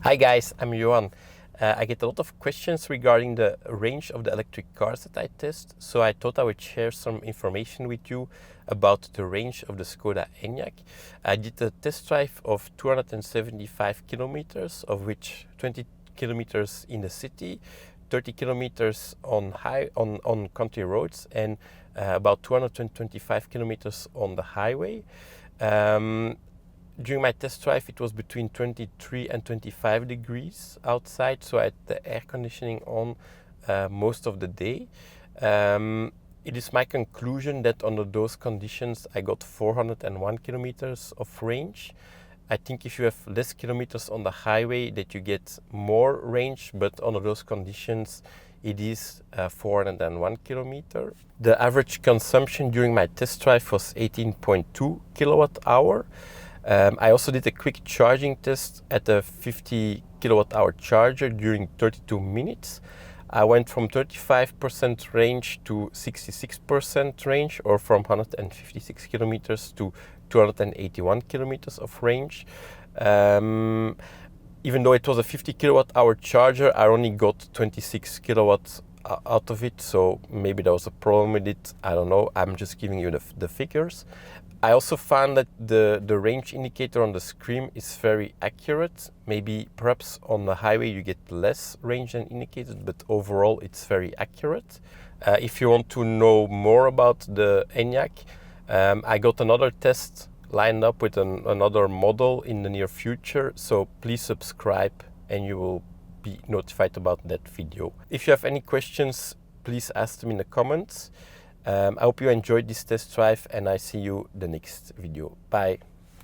Hi guys, I'm Johan. I get a lot of questions regarding the range of the electric cars that I test, so I thought I would share some information with you about the range of the Skoda ENYAQ. I did a test drive of 275 kilometers, of which 20 kilometers in the city, 30 kilometers on country roads, and about 225 kilometers on the highway. During my test drive, it was between 23 and 25 degrees outside, so I had the air conditioning on most of the day. It is my conclusion that under those conditions, I got 401 kilometers of range. I think if you have less kilometers on the highway, that you get more range, but under those conditions, it is 401 kilometer. The average consumption during my test drive was 18.2 kilowatt hour. I also did a quick charging test at a 50 kilowatt hour charger during 32 minutes. I went from 35% range to 66% range, or from 156 kilometers to 281 kilometers of range. Even though it was a 50 kilowatt hour charger, I only got 26 kilowatts out of it, so maybe there was a problem with it. I don't know. I'm just giving you the figures. I also found that the range indicator on the screen is very accurate. Maybe perhaps on the highway you get less range than indicated, but overall it's very accurate. If you want to know more about the ENYAQ, I got another test lined up with another model in the near future, so please subscribe and you will be notified about that video. If you have any questions, please ask them in the comments. I hope you enjoyed this test drive, and I see you the next video. Bye.